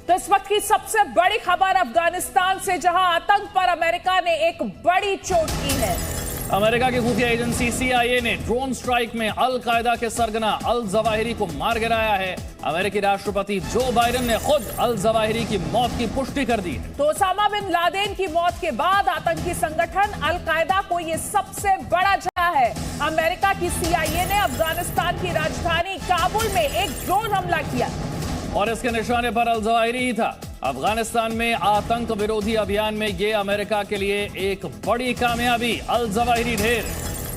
तो इस वक्त की सबसे बड़ी खबर अफगानिस्तान से, जहां आतंक पर अमेरिका ने एक बड़ी चोट की है। अमेरिका की खुफिया एजेंसी CIA ने ड्रोन स्ट्राइक में अल कायदा के सरगना अल जवाहिरी को मार गिराया है। अमेरिकी राष्ट्रपति जो बाइडेन ने खुद अल जवाहिरी की मौत की पुष्टि कर दी है। तो ओसामा बिन लादेन की मौत के बाद आतंकी संगठन अल कायदा को यह सबसे बड़ा झटका है। अमेरिका की CIA ने अफगानिस्तान की राजधानी काबुल में एक ड्रोन हमला किया और इसके निशाने पर अल जवाहिरी ही था। अफगानिस्तान में आतंक विरोधी अभियान में ये अमेरिका के लिए एक बड़ी कामयाबी। अल जवाहिरी ढेर।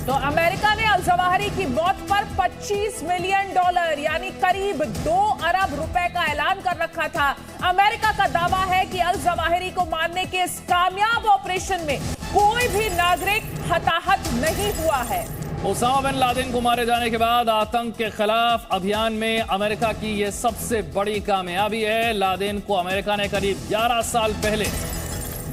तो अमेरिका ने अल जवाहिरी की मौत पर $25 मिलियन यानी करीब 2 अरब रुपए का ऐलान कर रखा था। अमेरिका का दावा है कि अल जवाहिरी को मारने के इस कामयाब ऑपरेशन में कोई भी नागरिक हताहत नहीं हुआ है। ओसामा बिन लादेन को मारे जाने के बाद आतंक के खिलाफ अभियान में अमेरिका की यह सबसे बड़ी कामयाबी है। लादेन को अमेरिका ने करीब 11 साल पहले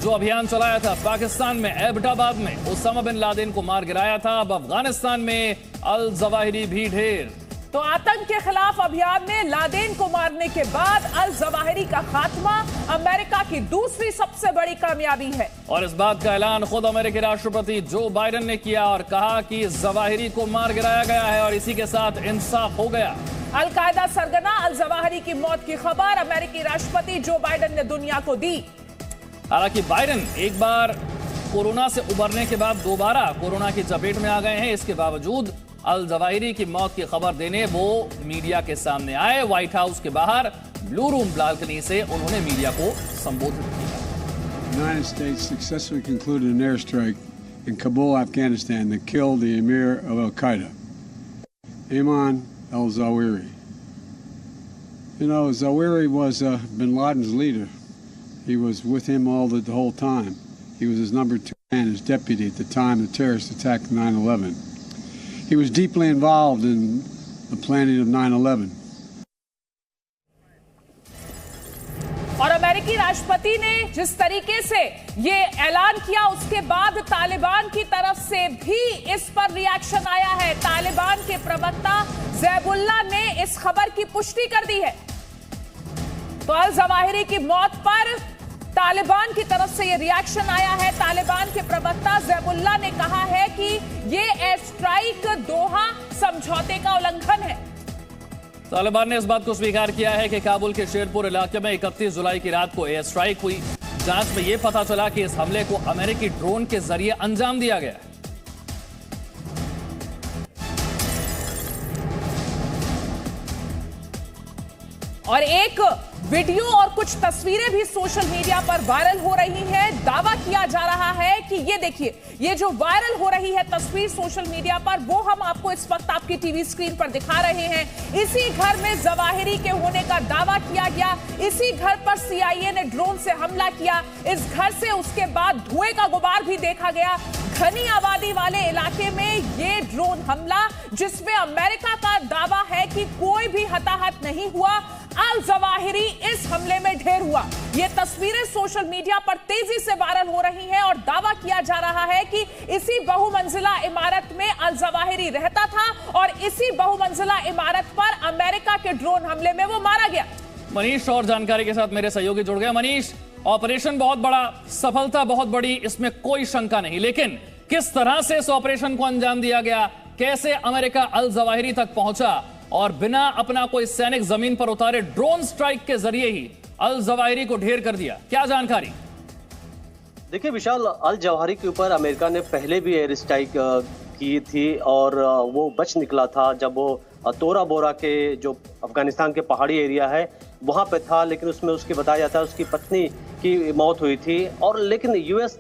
जो अभियान चलाया था पाकिस्तान में एबटाबाद में, ओसामा बिन लादेन को मार गिराया था। अब अफगानिस्तान में अल जवाहिरी भी ढेर। तो आतंक के खिलाफ अभियान में लादेन को मारने के बाद अल जवाहिरी का खात्मा अमेरिका की दूसरी सबसे बड़ी कामयाबी है। और इस बात का ऐलान खुद अमेरिकी राष्ट्रपति जो बाइडेन ने किया और कहा कि जवाहिरी को मार गिराया गया है और इसी के साथ इंसाफ हो गया। अल कायदा सरगना अल जवाहिरी की मौत की खबर अमेरिकी राष्ट्रपति जो बाइडेन ने दुनिया को दी। हालांकि बाइडेन एक बार कोरोना से उबरने के बाद दोबारा कोरोना की चपेट में आ गए हैं। इसके बावजूद अल जवाहिरी की मौत की खबर देने वो मीडिया के सामने आए। व्हाइट हाउस के बाहर ब्लू रूम बालकनी से उन्होंने मीडिया को संबोधित किया। United States successfully concluded an airstrike in Kabul, Afghanistan that killed the emir of Al Qaeda, Ayman al-Zawahiri. You know, Zawahiri was bin Laden's leader. He was with him the whole time. He was his number 2 man, his deputy at the time the terrorist attack of 9/11. He was deeply involved in the planning of 9/11. और अमेरिकी राष्ट्रपति ने जिस तरीके से ये ऐलान किया, उसके बाद तालिबान की तरफ से भी इस पर रिएक्शन आया है। तालिबान के प्रवक्ता ज़ैबुल्लाह ने इस खबर की पुष्टि कर दी है। तो अल जवाहिरी की मौत पर तालिबान की तरफ से ये रिएक्शन आया है। तालिबान के प्रवक्ता ज़ैबुल्लाह ने कहा है कि ये एयर स्ट्राइक दोहा समझौते का उल्लंघन है। तालिबान ने इस बात को स्वीकार किया है कि काबुल के शेरपुर इलाके में 31 जुलाई की रात को एयर स्ट्राइक हुई। जांच में यह पता चला कि इस हमले को अमेरिकी ड्रोन के जरिए अंजाम दिया गया है। और एक वीडियो और कुछ तस्वीरें भी सोशल मीडिया पर वायरल हो रही हैं। दावा किया जा रहा है कि ये देखिए, ये जो वायरल हो रही है तस्वीर सोशल मीडिया पर, वो हम आपको इस वक्त आपकी टीवी स्क्रीन पर दिखा रहे हैं। इसी घर में जवाहिरी के होने का दावा किया गया। इसी घर पर CIA ने ड्रोन से हमला किया। इस घर से उसके बाद धुएं का गुबार भी देखा गया। घनी आबादी वाले इलाके में ये ड्रोन हमला, जिसमें अमेरिका का दावा है कि कोई भी हताहत नहीं हुआ। अल जवाहिरी इस हमले में ढेर हुआ। ये तस्वीरें सोशल मीडिया पर तेजी से वायरल हो रही हैं और दावा किया जा रहा है कि इसी बहुमंजिला इमारत में अल जवाहिरी रहता था और इसी बहुमंजिला इमारत पर अमेरिका के ड्रोन हमले में वो मारा गया। मनीष और जानकारी के साथ मेरे सहयोगी जुड़ गए। मनीष, ऑपरेशन बहुत बड़ा, सफलता बहुत बड़ी, इसमें कोई शंका नहीं, लेकिन किस तरह से इस ऑपरेशन को अंजाम दिया गया, कैसे अमेरिका अल जवाहिरी तक पहुंचा और बिना अपना कोई सैनिक जमीन पर उतारे ड्रोन स्ट्राइक के जरिए ही अल जवाहिरी को ढेर कर दिया, क्या जानकारी? देखिए विशाल, अल जवाहिरी के ऊपर अमेरिका ने पहले भी एयर स्ट्राइक की थी और वो बच निकला था जब वो तोरा बोरा के जो अफगानिस्तान के पहाड़ी एरिया है वहां पे था। लेकिन उसमें उसकी बताया जाता है उसकी पत्नी की मौत हुई थी और लेकिन US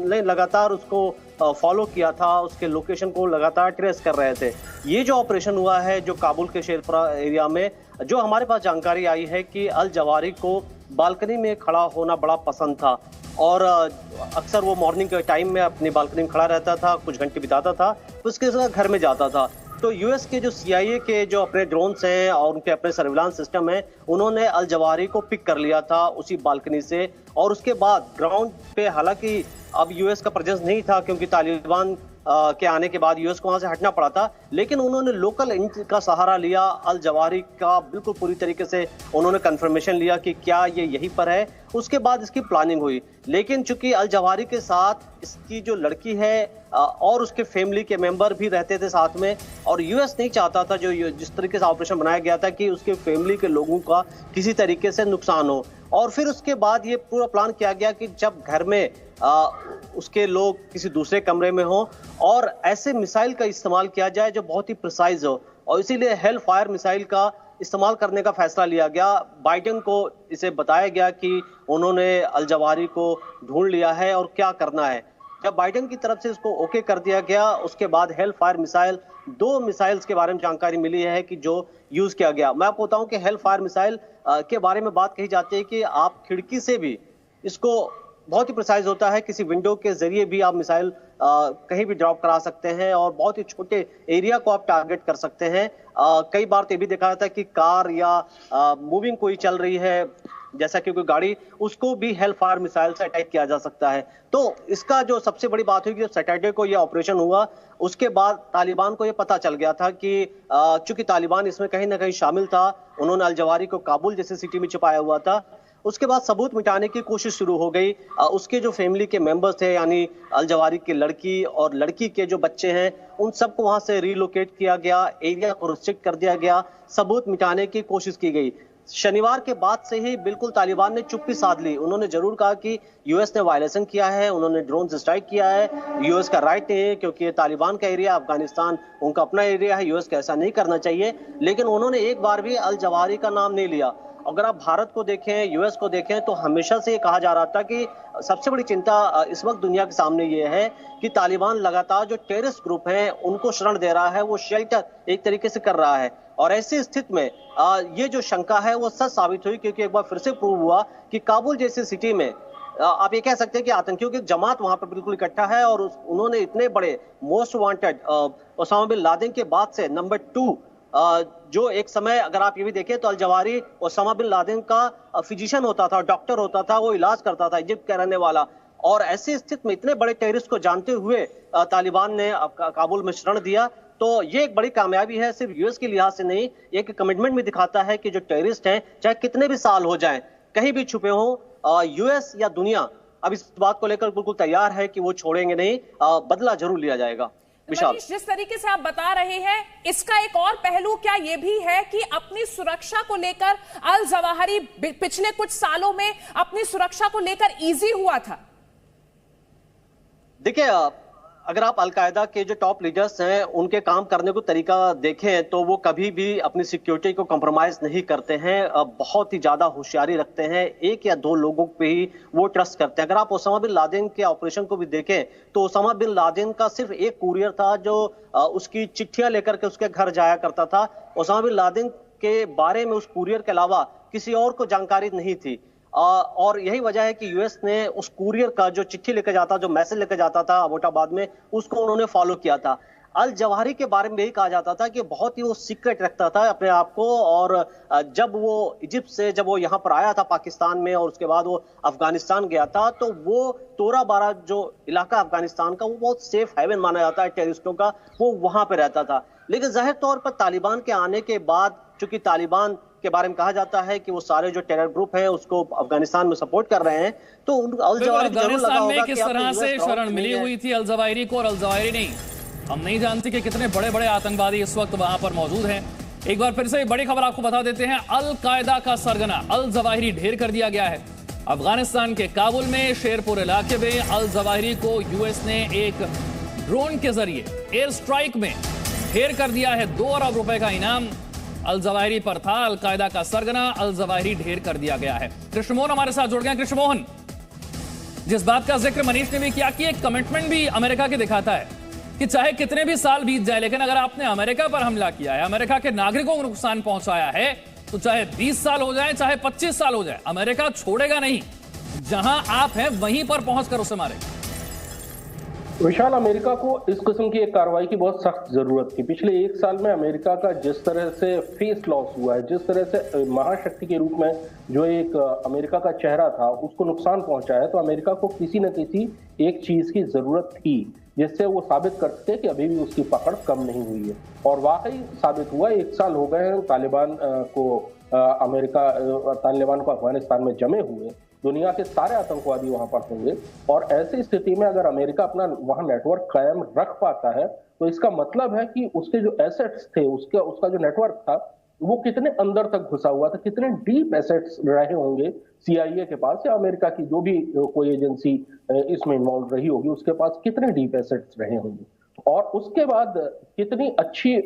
ने लगातार उसको फॉलो किया था, उसके लोकेशन को लगातार ट्रेस कर रहे थे। ये जो ऑपरेशन हुआ है जो काबुल के शेरपुरा एरिया में, जो हमारे पास जानकारी आई है कि अल जवाहिरी को बालकनी में खड़ा होना बड़ा पसंद था और अक्सर वो मॉर्निंग के टाइम में अपनी बालकनी में खड़ा रहता था, कुछ घंटे बिताता था, उसके साथ घर में जाता था। तो US के जो CIA के जो अपने ड्रोन्स हैं और उनके अपने सर्विलांस सिस्टम है, उन्होंने अल जवाहिरी को पिक कर लिया था उसी बालकनी से। और उसके बाद ग्राउंड पे हालांकि अब US का प्रेजेंस नहीं था क्योंकि तालिबान के आने के बाद यूएस को वहां से हटना पड़ा था, लेकिन उन्होंने लोकल का सहारा लिया। अल जवाहिरी का बिल्कुल पूरी तरीके से उन्होंने कंफर्मेशन लिया कि क्या ये यहीं पर है, उसके बाद इसकी प्लानिंग हुई। लेकिन चूंकि अल जवाहिरी के साथ इसकी जो लड़की है और उसके फैमिली के मेंबर भी रहते थे साथ में, और यूएस नहीं चाहता था जो जिस तरीके से ऑपरेशन बनाया गया था कि उसके फैमिली के लोगों का किसी तरीके से नुकसान हो। और फिर उसके बाद ये पूरा प्लान किया गया कि जब घर में उसके लोग किसी दूसरे कमरे में हो और ऐसे मिसाइल का इस्तेमाल किया जाए जो बहुत ही प्रिसाइज हो, और इसीलिए हेल फायर मिसाइल का इस्तेमाल करने का फैसला लिया गया। बाइडेन को इसे बताया गया कि उन्होंने अल जवाहिरी को ढूंढ लिया है और क्या करना है। जब बाइडेन की तरफ से इसको ओके कर दिया गया, उसके बाद हेल फायर मिसाइल, 2 मिसाइल्स के बारे में जानकारी मिली है कि जो यूज किया गया। मैं आपको बताऊं कि हेल फायर मिसाइल के बारे में बात कही जाती है कि आप खिड़की से भी इसको, बहुत ही प्रिसाइज होता है, किसी विंडो के जरिए भी आप मिसाइल कहीं भी ड्रॉप करा सकते हैं और बहुत ही छोटे एरिया को आप टारगेट कर सकते हैं। कई बार तो ये भी देखा जाता है कि कार या मूविंग कोई चल रही है, जैसा कि कोई गाड़ी, उसको भी हेल फायर मिसाइल से अटैक किया जा सकता है। तो इसका जो सबसे बड़ी बात हुई कि जब सैटरडे को यह ऑपरेशन हुआ, उसके बाद तालिबान को यह पता चल गया था कि चूंकि तालिबान इसमें कहीं ना कहीं शामिल था, उन्होंने अल जवाहिरी को काबुल जैसी सिटी में छिपाया हुआ था। उसके बाद सबूत मिटाने की कोशिश शुरू हो गई। उसके जो फैमिली के मेंबर्स थे, यानी अल जवाहिरी की लड़की और लड़की के जो बच्चे हैं, उन सबको वहां से रिलोकेट किया गया, एरिया को रिस्ट्रिक्ट कर दिया गया, सबूत मिटाने की कोशिश की गई। शनिवार के बाद से ही बिल्कुल तालिबान ने चुप्पी साध ली। उन्होंने जरूर कहा कि यूएस ने वायलेशन किया है, उन्होंने ड्रोन से स्ट्राइक किया है, यूएस का राइट नहीं है क्योंकि ये तालिबान का एरिया, अफगानिस्तान उनका अपना एरिया है, यूएस को ऐसा नहीं करना चाहिए। लेकिन उन्होंने एक बार भी अल जवाहिरी का नाम नहीं लिया। अगर आप भारत को देखें, यूएस को देखें, तो हमेशा से ये कहा जा रहा था कि सबसे बड़ी चिंता इस वक्त दुनिया के सामने ये है कि तालिबान लगातार जो टेररिस्ट ग्रुप हैं उनको शरण दे रहा है, वो शेल्टर एक तरीके से कर रहा है। और ऐसी स्थिति में ये जो शंका है वो सच साबित हुई, क्योंकि एक बार फिर से प्रूव हुआ कि काबुल जैसी सिटी में आप ये कह सकते हैं कि आतंकियों की जमात वहां पर बिल्कुल इकट्ठा है। और उन्होंने इतने बड़े most wanted Osama bin Laden के बाद से नंबर 2, जो एक समय अगर आप ये भी देखें तो Al Zawahiri Osama bin Laden का फिजिशियन होता था, डॉक्टर होता था, वो इलाज करता था, इजिप्ट का रहने वाला। और ऐसी स्थिति में इतने बड़े टेररिस्ट को जानते हुए तालिबान ने काबुल में शरण दिया। तो ये एक बड़ी कामयाबी है, सिर्फ यूएस के लिहाज से नहीं, एक कमिटमेंट भी दिखाता है कि जो टेररिस्ट हैं, चाहे कितने भी साल हो जाएं, कहीं भी छुपे हों, यूएस या दुनिया अब इस बात को लेकर बिल्कुल तैयार है कि वो छोड़ेंगे नहीं, बदला जरूर लिया जाएगा। मनीष, जिस तरीके से आप बता रहे हैं, इसका एक और पहलू क्या ये भी है कि अपनी सुरक्षा को लेकर अल जवाहिरी पिछले कुछ सालों में अपनी सुरक्षा को लेकर इजी हुआ था? देखिए, अगर आप अलकायदा के जो टॉप लीडर्स हैं उनके काम करने को तरीका देखें तो वो कभी भी अपनी सिक्योरिटी को कंप्रोमाइज नहीं करते हैं, बहुत ही ज्यादा होशियारी रखते हैं, 1 या 2 लोगों पे ही वो ट्रस्ट करते हैं। अगर आप ओसामा बिन लादेन के ऑपरेशन को भी देखें तो ओसामा बिन लादेन का सिर्फ एक कुरियर था जो उसकी चिट्ठियां लेकर के उसके घर जाया करता था। ओसामा बिन लादेन के बारे में उस कुरियर के अलावा किसी और को जानकारी नहीं थी। और यही वजह है कि यूएस ने उस कुरियर का जो चिट्ठी लेकर जाता, जो मैसेज लेकर जाता था अबोटाबाद में, उसको उन्होंने फॉलो किया था। अल जवाहिरी के बारे में यही कहा जाता था कि बहुत ही वो सीक्रेट रखता था अपने आप को। और जब वो इजिप्ट से जब वो यहाँ पर आया था पाकिस्तान में और उसके बाद वो अफगानिस्तान गया था, तो वो तोरा बारा जो इलाका अफगानिस्तान का, वो बहुत सेफ हेवन माना जाता है टेररिस्टों का, वो वहां पर रहता था। लेकिन जाहिर तौर पर तालिबान के आने के बाद, चूंकि तालिबान के बारे में कहा जाता है कि वो सारे जो टेरर ग्रुप हैं उसको अफगानिस्तान में सपोर्ट कर रहे हैं, तो अल जवाहिरी जरूर लगा होगा किस तरह से शरण मिली हुई थी अल जवाहिरी को, और अल जवाहिरी नहीं, हम नहीं जानते कि कितने बड़े बड़े आतंकवादी इस वक्त वहां पर मौजूद हैं। एक बार फिर से बड़ी खबर आपको बता देते हैं, अल कायदा का सरगना अल जवाहिरी ढेर कर दिया गया है। अफगानिस्तान के काबुल में शेरपुर इलाके में अल जवाहिरी को यूएस ने एक ड्रोन के जरिए एयर स्ट्राइक में ढेर कर दिया है। 2 अरब रुपए का इनाम अल जवाहिरी पर था। अल कायदा का सरगना अल जवाहिरी ढेर कर दिया गया है। कृष्णमोहन हमारे साथ जुड़ गए। कृष्णमोहन, जिस बात का जिक्र मनीष ने भी किया कि एक कमिटमेंट भी अमेरिका के दिखाता है कि चाहे कितने भी साल बीत जाए, लेकिन अगर आपने अमेरिका पर हमला किया है, अमेरिका के नागरिकों को नुकसान पहुंचाया है, तो चाहे 20 साल हो जाए, चाहे 25 साल हो जाए, अमेरिका छोड़ेगा नहीं। जहां आप हैं वहीं पर पहुंचकर उसे मारेगा। विशाल, अमेरिका को इस किस्म की एक कार्रवाई की बहुत सख्त जरूरत थी। पिछले एक साल में अमेरिका का जिस तरह से फेस लॉस हुआ है, जिस तरह से महाशक्ति के रूप में जो एक अमेरिका का चेहरा था उसको नुकसान पहुंचा है, तो अमेरिका को किसी न किसी एक चीज की जरूरत थी जिससे वो साबित कर सके कि अभी भी उसकी पकड़ कम नहीं हुई है। और वाकई साबित हुआ। 1 साल हो गए हैं तालिबान को अफगानिस्तान में जमे हुए। दुनिया के सारे आतंकवादी वहां पर होंगे, और ऐसी स्थिति में अगर अमेरिका अपना वहां नेटवर्क कायम रख पाता है तो इसका मतलब है कि उसके जो एसेट्स थे, उसका जो नेटवर्क था वो कितने अंदर तक घुसा हुआ था, कितने डीप एसेट्स रहे होंगे CIA के पास या अमेरिका की जो भी कोई एजेंसी इसमें इन्वॉल्व रही होगी उसके पास कितने डीप एसेट्स रहे होंगे, और उसके बाद कितनी अच्छी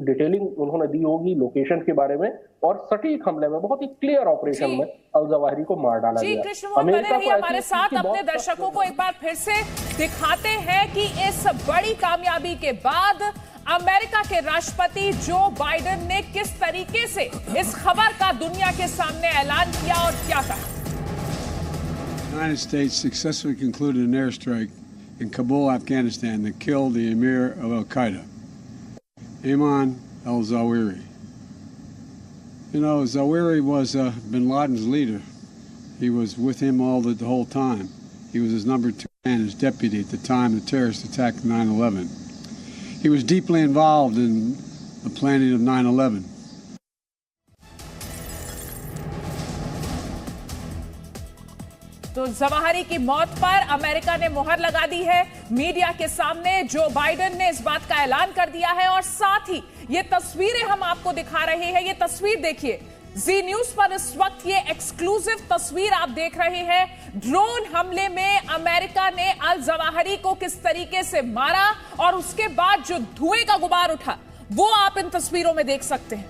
डिटेलिंग उन्होंने दी होगी लोकेशन के बारे में, और सटीक हमले में, बहुत ही क्लियर ऑपरेशन में अल-जवाहिरी को मार डाला गया। कृष्णमोहन बने रहिए हमारे साथ। अपने दर्शकों को एक बार फिर से दिखाते हैं कि इस बड़ी कामयाबी के बाद अमेरिका के राष्ट्रपति जो बाइडेन ने किस तरीके से इस खबर का दुनिया के सामने ऐलान किया और क्या कहा। United States successfully concluded an airstrike in Kabul, Afghanistan, that killed the emir of Al-Qaeda, Ayman al-Zawahiri. You know, Zawahiri was bin Laden's leader. He was with him the whole time. He was his number 2 man, his deputy at the time the terrorist attack of 9/11. He was deeply involved in the planning of 9/11. तो Zawahiri की मौत पर America ने मुहर लगा दी है। Media के सामने जो बाइडेन ने इस बात का ऐलान कर दिया है, और साथ ही ये तस्वीरें हम आपको दिखा रहे हैं। ये तस्वीर देखिए, जी न्यूज पर इस वक्त ये एक्सक्लूसिव तस्वीर आप देख रहे हैं। ड्रोन हमले में अमेरिका ने अल जवाहिरी को किस तरीके से मारा और उसके बाद जो धुएं का गुबार उठा वो आप इन तस्वीरों में देख सकते हैं।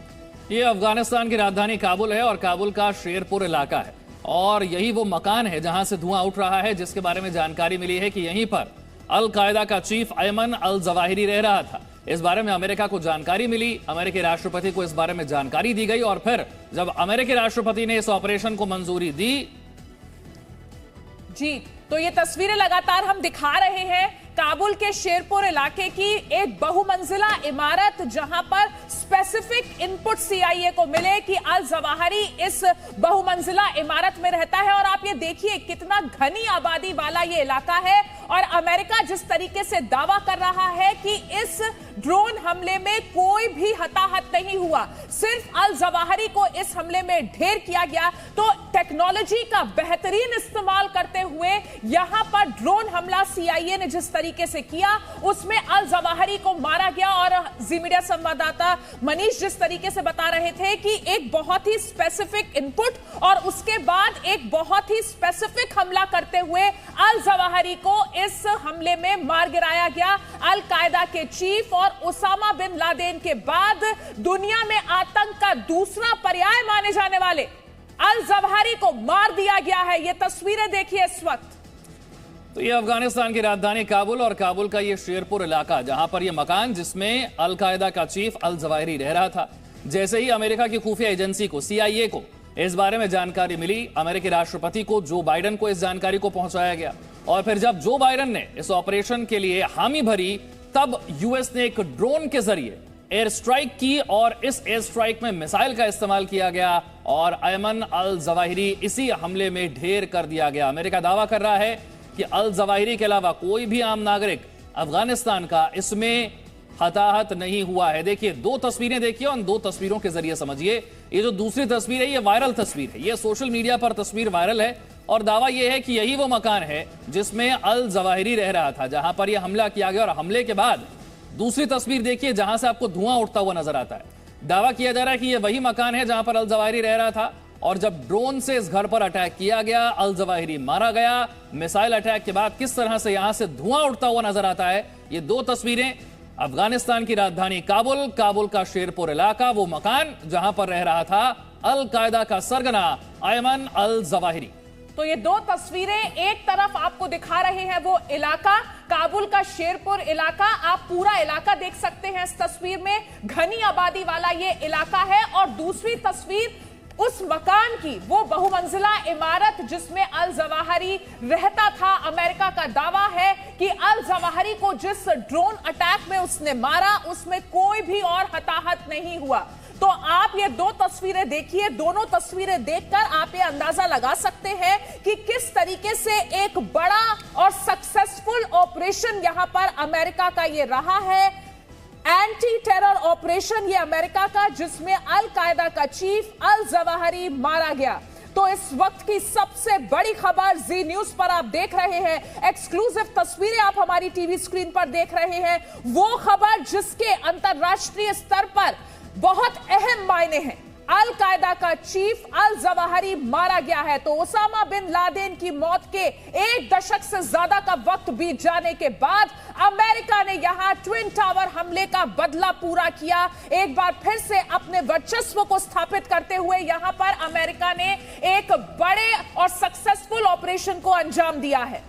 ये अफगानिस्तान की राजधानी काबुल है और काबुल का शेरपुर इलाका है, और यही वो मकान है जहां से धुआं उठ रहा है, जिसके बारे में जानकारी मिली है कि यहीं पर अल कायदा का चीफ अयमन अल जवाहिरी रह रहा था। इस बारे में अमेरिका को जानकारी मिली, अमेरिकी राष्ट्रपति को इस बारे में जानकारी दी गई, और फिर जब अमेरिकी राष्ट्रपति ने इस ऑपरेशन को मंजूरी दी। जी, तो ये तस्वीरें लगातार हम दिखा रहे हैं काबुल के शेरपुर इलाके की एक बहुमंजिला इमारत, जहां पर स्पेसिफिक इनपुट CIA को मिले कि अल जवाहिरी इस बहुमंजिला इमारत में रहता है। और आप ये देखिए कितना घनी आबादी वाला ये इलाका है, और अमेरिका जिस तरीके से दावा कर रहा है कि इस ड्रोन हमले में कोई भी हताहत नहीं हुआ, सिर्फ अल जवाहिरी को इस हमले में ढेर किया गया। तो टेक्नोलॉजी का बेहतरीन इस्तेमाल करते हुए यहां पर ड्रोन हमला CIA ने जिस तरीके से किया उसमें अल जवाहिरी को मारा गया। और जी मीडिया संवाददाता मनीष जिस तरीके से बता रहे थे कि एक बहुत ही स्पेसिफिक इनपुट और उसके बाद एक बहुत ही स्पेसिफिक हमला करते हुए अल जवाहिरी को इस हमले में मार गिराया गया। अल कायदा के चीफ और उसामा बिन लादेन के बाद दुनिया में आतंक का दूसरा पर्याय माने जाने वाले अल जवाहिरी को मार दिया गया है। ये तस्वीरें देखिए इस वक्त। तो ये अफगानिस्तान की राजधानी काबुल और काबुल का ये शेरपुर इलाका, जहां पर ये मकान जिसमें अल कायदा का चीफ अल जवाहिरी रह रहा था। जैसे ही अमेरिका की खुफिया एजेंसी को CIA को इस बारे में जानकारी मिली, अमेरिकी राष्ट्रपति को जो बाइडेन को इस जानकारी को पहुंचाया गया, और फिर जब जो बाइडेन ने इस ऑपरेशन के लिए हामी भरी, तब US ने एक ड्रोन के जरिए एयर स्ट्राइक की, और इस एयर स्ट्राइक में मिसाइल का इस्तेमाल किया गया और अयमन अल जवाहिरी इसी हमले में ढेर कर दिया गया। अमेरिका दावा कर रहा है कि अल जवाहिरी के अलावा कोई भी आम नागरिक अफगानिस्तान का इसमें हताहत नहीं हुआ है। देखिए, 2 तस्वीरें देखिए, उन 2 तस्वीरों के जरिए समझिए। ये जो दूसरी तस्वीर है ये वायरल तस्वीर है, ये सोशल मीडिया पर तस्वीर वायरल है, और दावा यह है कि यही वो मकान है जिसमें अल जवाहिरी रह रहा था, जहां पर यह हमला किया गया। और हमले के बाद दूसरी तस्वीर देखिए जहां से आपको धुआं उठता हुआ नजर आता है। दावा किया जा रहा है कि यह वही मकान है जहां पर अल जवाहिरी रह रहा था, और जब ड्रोन से इस घर पर अटैक किया गया, अल जवाहिरी मारा गया। मिसाइल अटैक के बाद किस तरह से यहां से धुआं उठता हुआ नजर आता है। ये 2 तस्वीरें अफगानिस्तान की राजधानी काबुल, काबुल का शेरपुर इलाका, वो मकान जहां पर रह रहा था अल कायदा का सरगना अयमन अल जवाहिरी। तो ये 2 तस्वीरें एक तरफ आपको दिखा रहे हैं वो इलाका, काबुल का शेरपुर इलाका। आप पूरा इलाका देख सकते हैं इस तस्वीर में, घनी आबादी वाला ये इलाका है। और दूसरी तस्वीर उस मकान की, वो बहुमंजिला इमारत जिसमें अल जवाहरी रहता था, अमेरिका का दावा है कि अल जवाहरी को जिस ड्रोन अटैक में उसने मारा उसमें कोई भी और हताहत नहीं हुआ। तो आप ये दो तस्वीरें देखिए, दोनों तस्वीरें देखकर आप ये अंदाजा लगा सकते हैं कि किस तरीके से एक बड़ा और सक्सेसफुल ऑपरेशन यहां पर अमेरिका का ये रहा है, एंटी टेरर ऑपरेशन ये अमेरिका का, जिसमें अल कायदा का चीफ अल जवाहरी मारा गया। तो इस वक्त की सबसे बड़ी खबर जी न्यूज पर आप देख रहे हैं, एक्सक्लूसिव तस्वीरें आप हमारी टीवी स्क्रीन पर देख रहे हैं, वो खबर जिसके अंतरराष्ट्रीय स्तर पर बहुत अहम मायने हैं। अल कायदा का चीफ अल जवाहरी मारा गया है। तो ओसामा बिन लादेन की मौत के 1 दशक से ज्यादा का वक्त बीत जाने के बाद अमेरिका ने यहां ट्विन टावर हमले का बदला पूरा किया। एक बार फिर से अपने वर्चस्व को स्थापित करते हुए यहां पर अमेरिका ने एक बड़े और सक्सेसफुल ऑपरेशन को अंजाम दिया है।